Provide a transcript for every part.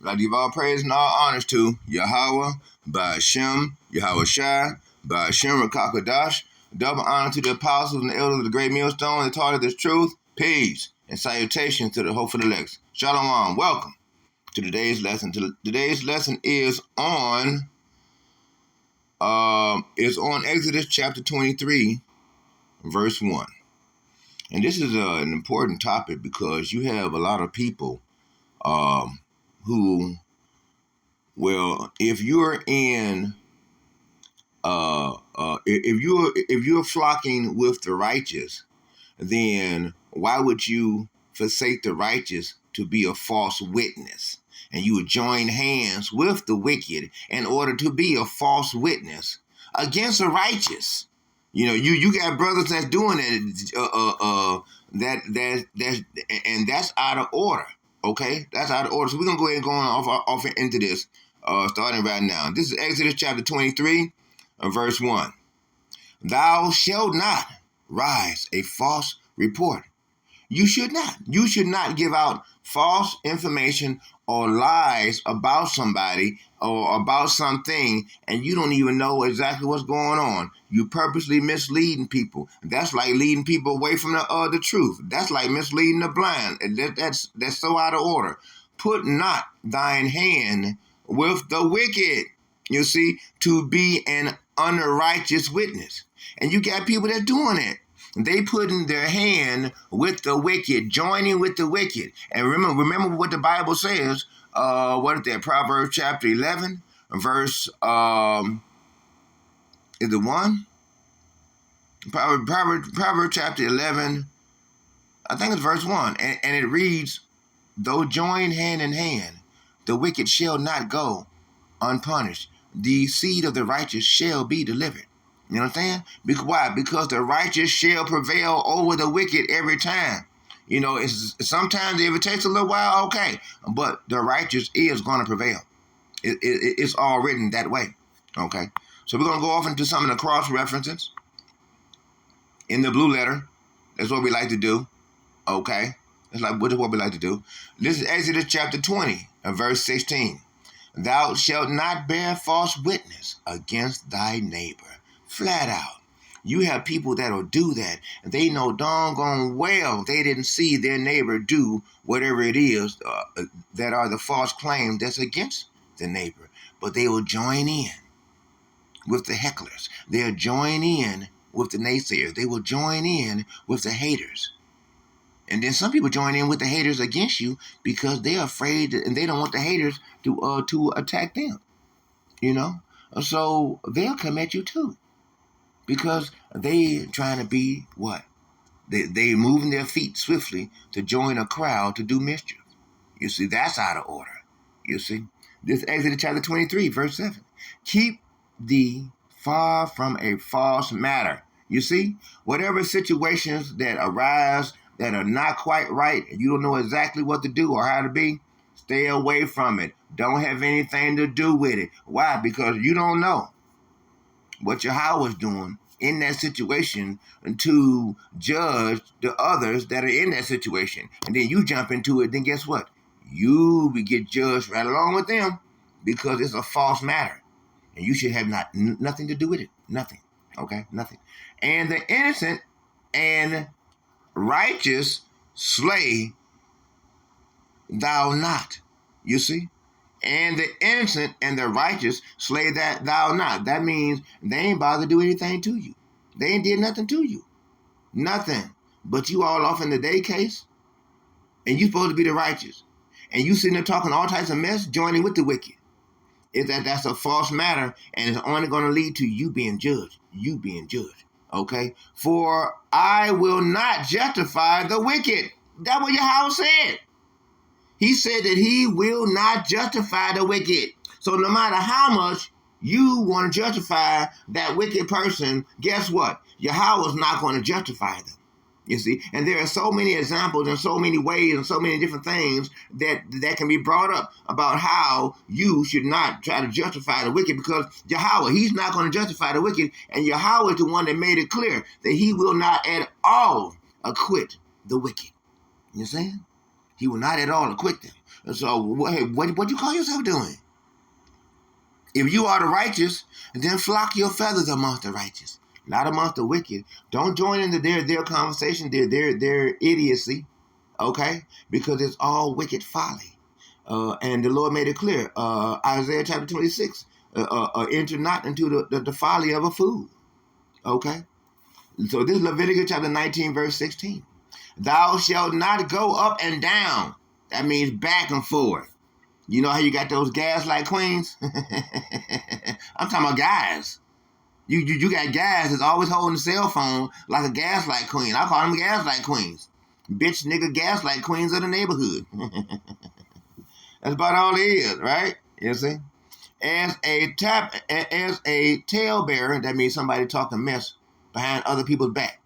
I'd like to give all praise and all honors to Yahweh, Ba'ashem, Yahweh Shai, Ba'ashem Rakakadash. Double honor to the apostles and the elders of the great millstone that taught us this truth. Peace and salutations to the hopeful elect. Shalom. Welcome to today's lesson. Today's lesson is on Exodus chapter 23, verse 1. And this is an important topic because you have a lot of people who, well, if you're flocking with the righteous, then why would you forsake the righteous to be a false witness? And you would join hands with the wicked in order to be a false witness against the righteous. You know, you got brothers that's doing and that's out of order. Okay, that's out of order. So we're gonna go ahead and go off into this, starting right now. This is Exodus chapter 23, verse 1. Thou shalt not rise a false report. You should not. You should not give out false information or lies about somebody or about something, and you don't even know exactly what's going on. You purposely misleading people. That's like leading people away from the truth. That's like misleading the blind. And that's so out of order. Put not thine hand with the wicked, you see, to be an unrighteous witness. And you got people that doing it. They putting their hand with the wicked, joining with the wicked. And remember what the Bible says. What is that? Proverbs chapter 11, verse, is it 1? Proverbs chapter 11, I think it's verse 1. And it reads, though joined hand in hand, the wicked shall not go unpunished. The seed of the righteous shall be delivered. You know what I'm saying? Why? Because the righteous shall prevail over the wicked every time. You know, sometimes if it takes a little while, okay, but the righteous is going to prevail. It's all written that way. Okay, so we're going to go off into some of the cross references in the blue letter. That's what we like to do. Okay, that's what we like to do. This is Exodus chapter 20, verse 16. Thou shalt not bear false witness against thy neighbor. Flat out. You have people that'll do that. They know doggone well they didn't see their neighbor do whatever it is that are the false claims that's against the neighbor. But they will join in with the hecklers. They'll join in with the naysayers. They will join in with the haters. And then some people join in with the haters against you because they're afraid and they don't want the haters to attack them. You know? So they'll come at you too. Because they trying to be what? They moving their feet swiftly to join a crowd to do mischief. You see, that's out of order. You see, this Exodus chapter 23, verse 7. Keep thee far from a false matter. You see, whatever situations that arise that are not quite right, and you don't know exactly what to do or how to be, stay away from it. Don't have anything to do with it. Why? Because you don't know what Yahweh's doing in that situation to judge the others that are in that situation. And then you jump into it, then guess what? You will get judged right along with them because it's a false matter. And you should have nothing to do with it. Nothing. Okay? Nothing. And the innocent and righteous slay thou not. You see? And the innocent and the righteous slay that thou not. That means they ain't bothered to do anything to you. They ain't did nothing to you. Nothing. But you all off in the day case, and you supposed to be the righteous. And you sitting there talking all types of mess, joining with the wicked. That's a false matter, and it's only going to lead to you being judged. You being judged. Okay? For I will not justify the wicked. That's what Yahweh said. He said that he will not justify the wicked. So no matter how much you want to justify that wicked person, guess what? Yahweh is not going to justify them. You see? And there are so many examples and so many ways and so many different things that can be brought up about how you should not try to justify the wicked because Yahweh, he's not going to justify the wicked. And Yahweh is the one that made it clear that he will not at all acquit the wicked. You understand? He will not at all acquit them. So what you call yourself doing? If you are the righteous, then flock your feathers amongst the righteous, not amongst the wicked. Don't join into their conversation, their idiocy, okay? Because it's all wicked folly. And the Lord made it clear. Isaiah chapter 26, enter not into the folly of a fool, okay? So this is Leviticus chapter 19, verse 16. Thou shalt not go up and down. That means back and forth. You know how you got those gaslight queens? I'm talking about guys. You got guys that's always holding the cell phone like a gaslight queen. I call them gaslight queens. Bitch, nigga, gaslight queens of the neighborhood. That's about all it is, right? You see? As a talebearer, that means somebody talking mess behind other people's back.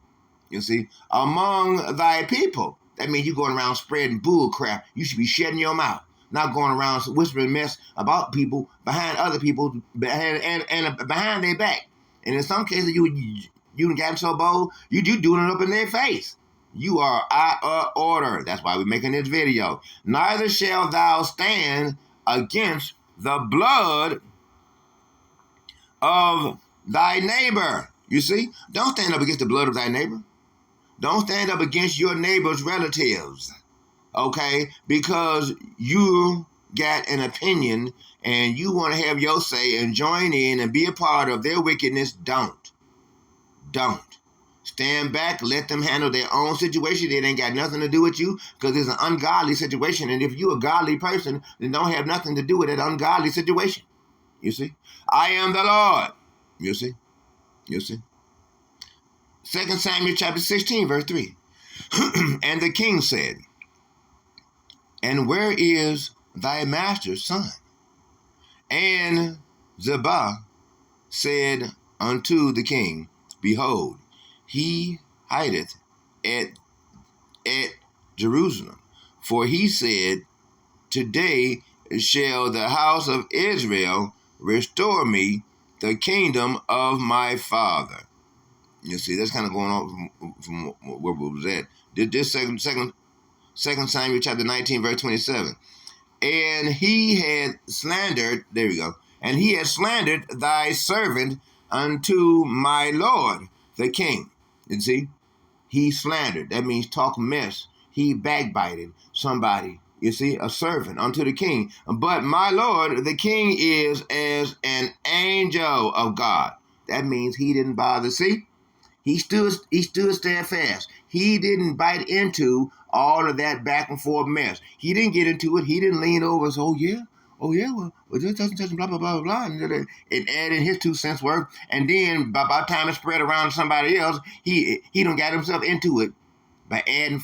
You see? Among thy people, that means you going around spreading bull crap. You should be shutting your mouth. Not going around whispering mess about people behind other people and behind their back. And in some cases, you got so bold, you doing it up in their face. You are out of order. That's why we're making this video. Neither shall thou stand against the blood of thy neighbor. You see? Don't stand up against the blood of thy neighbor. Don't stand up against your neighbor's relatives. Okay, because you got an opinion and you want to have your say and join in and be a part of their wickedness. Don't stand back. Let them handle their own situation. It ain't got nothing to do with you because it's an ungodly situation. And if you're a godly person, then don't have nothing to do with that ungodly situation. You see, I am the Lord. You see. 2 Samuel chapter 16 verse 3. And the king said, and where is thy master's son? And Ziba said unto the king, behold, he hideth at Jerusalem. For he said, today shall the house of Israel restore me the kingdom of my father. You see, that's kind of going on from where we was at. This second Samuel chapter 19, verse 27. And he had slandered, there we go, and he had slandered thy servant unto my lord, the king. You see, he slandered. That means talk mess. He backbited somebody, you see, a servant unto the king. But my lord, the king, is as an angel of God. That means he didn't bother. See? He stood steadfast. He didn't bite into all of that back and forth mess. He didn't get into it. He didn't lean over and say, oh yeah, well this doesn't blah, blah, blah, blah, and add in his 2 cents worth. And then by the time it spread around to somebody else, he done got himself into it by adding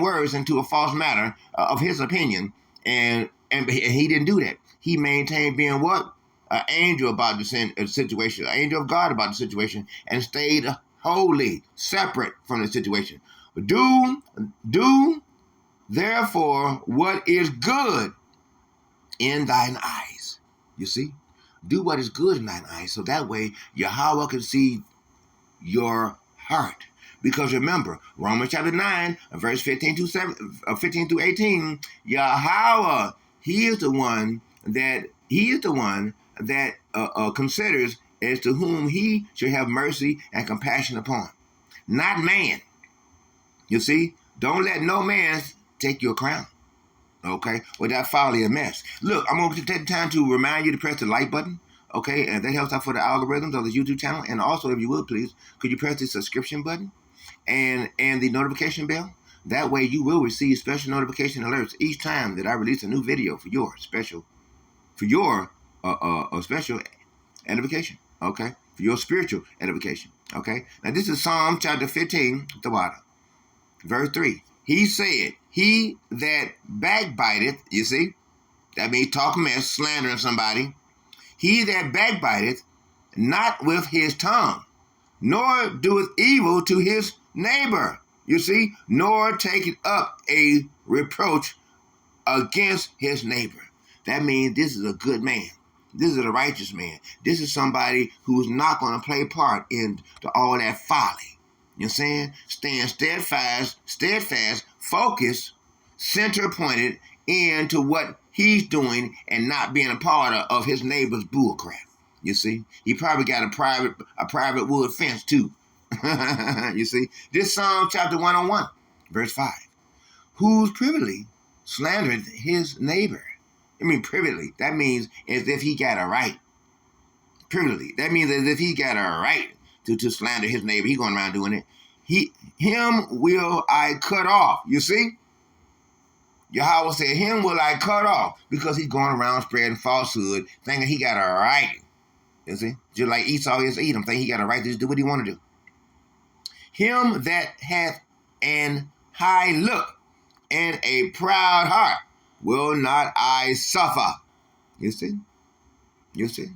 words into a false matter of his opinion. And he didn't do that. He maintained being what? An angel about the situation, an angel of God about the situation, and stayed wholly separate from the situation. Do therefore what is good in thine eyes. You see? Do what is good in thine eyes, so that way Yahweh can see your heart. Because remember, Romans chapter 9, verse 15 through 18, Yahweh, he is the one that considers as to whom he should have mercy and compassion upon, not man. You see, don't let no man take your crown, okay, with that folly and mess. Look, I'm going to take the time to remind you to press the like button, okay, and that helps out for the algorithms of the YouTube channel. And also, if you would, please, could you press the subscription button and the notification bell? That way you will receive special notification alerts each time that I release a new video for your special edification, okay? For your spiritual edification, okay? Now, this is Psalm chapter 15, the water, verse 3. He said, he that backbiteth, you see, that means talk mess, slandering somebody. He that backbiteth, not with his tongue, nor doeth evil to his neighbor, you see, nor taketh up a reproach against his neighbor. That means this is a good man. This is a righteous man. This is somebody who's not going to play part in all that folly. You know what I'm saying? Stand steadfast, focus, center pointed into what he's doing and not being a part of his neighbor's bullcrap. You see, he probably got a private wood fence too. You see, this Psalm chapter 101, verse 5. Who's privily slandered his neighbor? I mean, privily. That means as if he got a right. Privily. That means as if he got a right to slander his neighbor. He going around doing it. Him will I cut off. You see? Yahweh said, him will I cut off, because he's going around spreading falsehood, thinking he got a right. You see? Just like Esau is Edom, thinking he got a right to just do what he want to do. Him that hath an high look and a proud heart will not I suffer. You see? You see?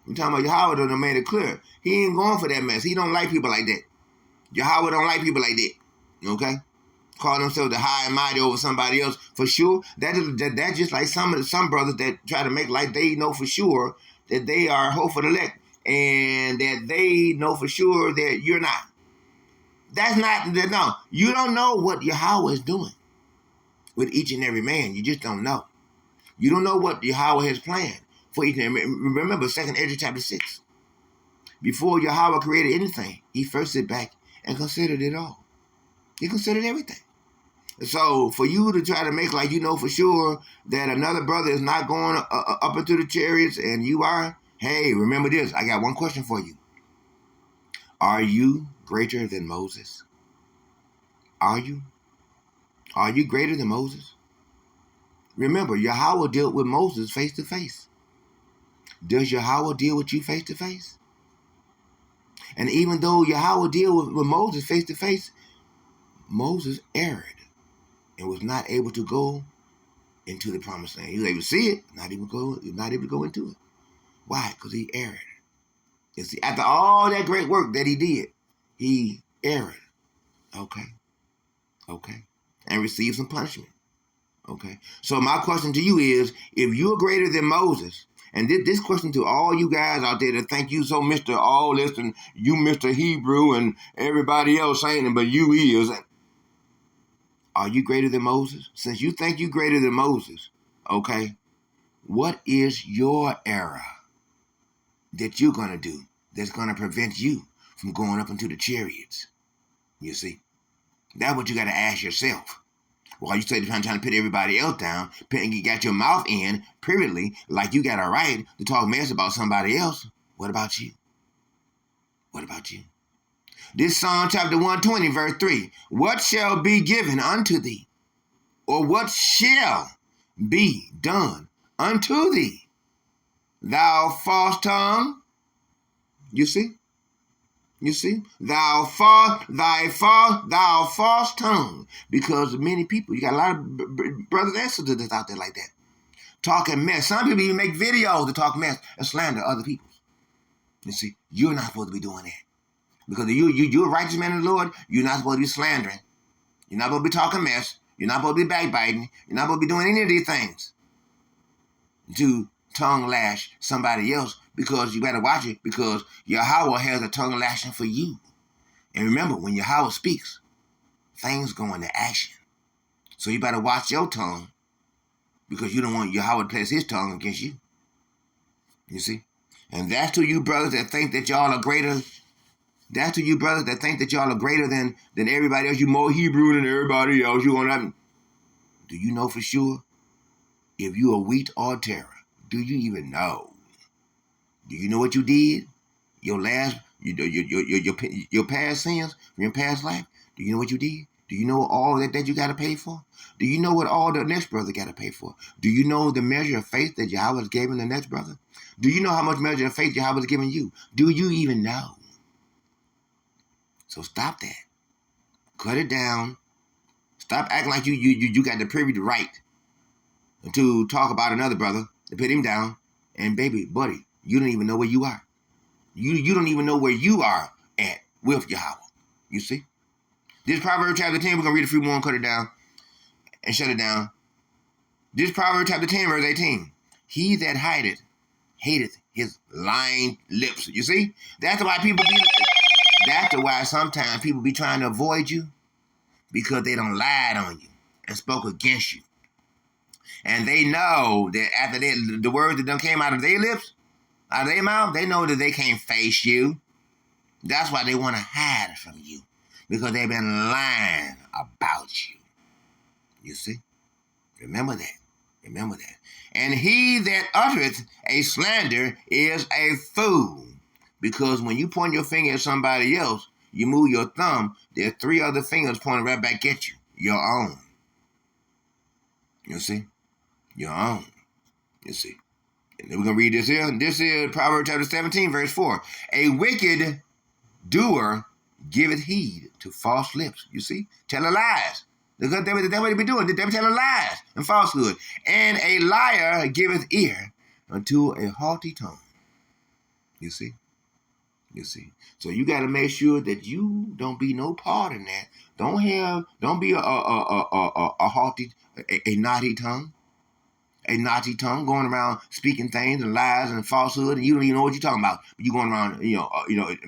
We're talking about Yahweh done made it clear. He ain't going for that mess. He don't like people like that. Yahweh don't like people like that. Okay? Call themselves the high and mighty over somebody else for sure. That's just like some brothers that try to make like they know for sure that they are hopeful elect and that they know for sure that you're not. That's not, no. You don't know what Yahweh is doing with each and every man. You just don't know. You don't know what Yahweh has planned for each and every man. Remember 2 Ezra chapter 6. Before Yahweh created anything, he first sit back and considered it all. He considered everything. So for you to try to make like you know for sure that another brother is not going up into the chariots and you are, hey, remember this. I got one question for you. Are you greater than Moses? Are you? Are you greater than Moses? Remember, Yahweh dealt with Moses face to face. Does Yahweh deal with you face to face? And even though Yahweh dealt with Moses face to face, Moses erred and was not able to go into the promised land. He was able to see it, not able to go into it. Why? Because he erred. You see, after all that great work that he did, he erred. Okay. And received some punishment. Okay. So my question to you is, if you're greater than Moses, and this question to all you guys out there that think you so Mr. All This and you Mr. Hebrew and everybody else ain't, but you is. Are you greater than Moses? Since you think you're greater than Moses, okay, what is your error that you're going to do that's going to prevent you from going up into the chariots? You see, that's what you got to ask yourself. While you stay trying to put everybody else down, you got your mouth in privately, like you got a right to talk mess about somebody else. What about you? What about you? This Psalm chapter 120, verse 3. What shall be given unto thee? Or what shall be done unto thee? Thou false tongue. You see? Thou false tongue. Because many people, you got a lot of brothers and sisters out there like that. Talking mess. Some people even make videos to talk mess and slander other people. You see, you're not supposed to be doing that. Because you're a righteous man in the Lord, you're not supposed to be slandering. You're not supposed to be talking mess. You're not supposed to be backbiting. You're not supposed to be doing any of these things to tongue lash somebody else, because you better watch it, because Yahweh has a tongue lashing for you. And remember, when Yahweh speaks, things go into action. So you better watch your tongue, because you don't want Yahweh to place his tongue against you. You see? And that's to you brothers that think that y'all are greater. That's to you brothers that think that y'all are greater than everybody else. You more Hebrew than everybody else. You want to. Do you know for sure if you are wheat or terror? Do you even know? Do you know what you did? Your past sins from your past life? Do you know what you did? Do you know all that you got to pay for? Do you know what all the next brother got to pay for? Do you know the measure of faith that Yahweh has given the next brother? Do you know how much measure of faith Yahweh has given you? Do you even know? So stop that. Cut it down. Stop acting like you got the privy right to talk about another brother, to put him down. And baby, buddy, you don't even know where you are. You don't even know where you are at with Yahweh. You see? This Proverbs chapter 10, we're going to read a few more and cut it down and shut it down. This Proverbs chapter 10, verse 18. He that hideth, hateth his lying lips. You see? That's why sometimes people be trying to avoid you, because they don't lie on you. and spoke against you. And they know that after the words that done came out of their lips, out of their mouth, they know that they can't face you. That's why they want to hide from you, because they've been lying about you. You see? Remember that. Remember that. And he that uttereth a slander is a fool. Because when you point your finger at somebody else, you move your thumb, there are 3 other fingers pointing right back at you. Your own. You see? Your own. You see? And then we're going to read this here. This is Proverbs chapter 17, verse 4. A wicked doer giveth heed to false lips. You see? Telling lies. That's what they be doing. They be telling lies and falsehood. And a liar giveth ear unto a haughty tongue. You see? You see? So you got to make sure that you don't be no part in that. Don't be a haughty, a naughty tongue. A naughty tongue going around speaking things and lies and falsehood, and you don't even know what you're talking about. You going around,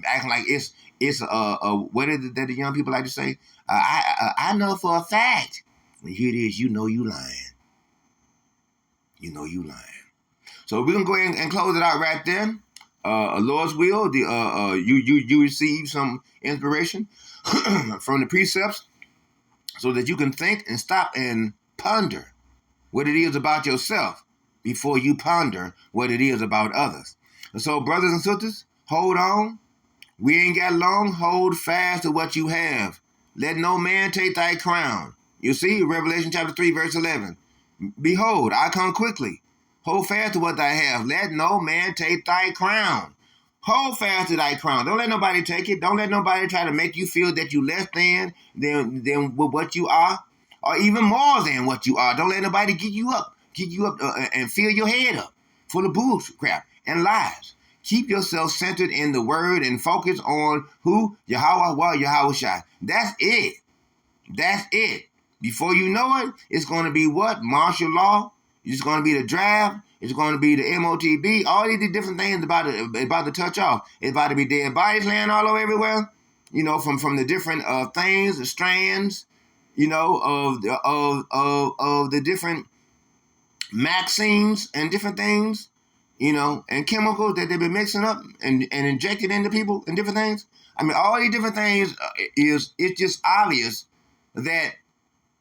acting like it's what is it that the young people like to say? I know for a fact. When here it is, you know you lying. You know you lying. So we're gonna go ahead and close it out right there. Lord's will. You receive some inspiration from the precepts, so that you can think and stop and ponder what it is about yourself before you ponder what it is about others. And so, brothers and sisters, hold on. We ain't got long. Hold fast to what you have. Let no man take thy crown. You see, Revelation chapter 3, verse 11. Behold, I come quickly. Hold fast to what thou have. Let no man take thy crown. Hold fast to thy crown. Don't let nobody take it. Don't let nobody try to make you feel that you less than what you are, or even more than what you are. Don't let nobody get you up and fill your head up full of bull crap and lies. Keep yourself centered in the word and focus on who? Yahweh, Yahweh Shai. That's it. That's it. Before you know it, it's going to be what? Martial law. It's going to be the draft. It's going to be the MOTB. All these different things about to touch off. It's about to be dead bodies laying all over everywhere. From the different things, the strands, of the different vaccines and different things, and chemicals that they've been mixing up and injecting into people and different things. I mean, all these different things it's just obvious that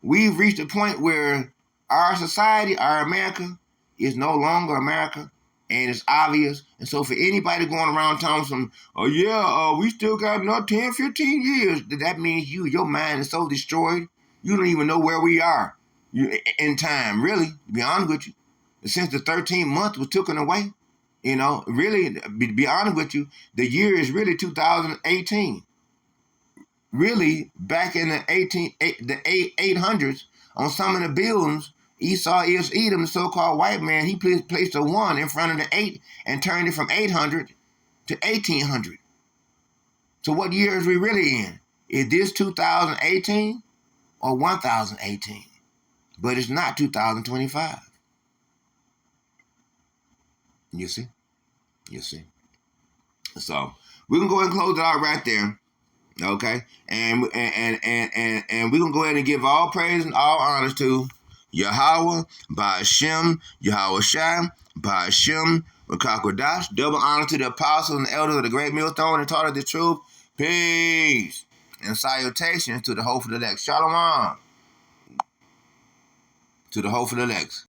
we've reached a point where our society, our America, is no longer America, and it's obvious. And so for anybody going around telling some, we still got another 10, 15 years, that means your mind is so destroyed, you don't even know where we are in time, really, to be honest with you. Since the 13th month was taken away, really, to be honest with you, the year is really 2018. Really, back in the 800s, on some of the buildings, Esau is Edom, the so-called white man, he placed a 1 in front of the 8 and turned it from 800 to 1800. So what year is we really in? Is this 2018 or 1018? But it's not 2025. You see? So we're gonna go ahead and close it out right there. Okay? And we're gonna go ahead and give all praise and all honors to Yahweh, Ba'ashem, Yahweh Shai, Ba'ashem, Rakakodash. Double honor to the apostles and the elders of the great millstone and taught us the truth. Peace. And salutations to the hopeful elect. Shalom. To the hopeful elect.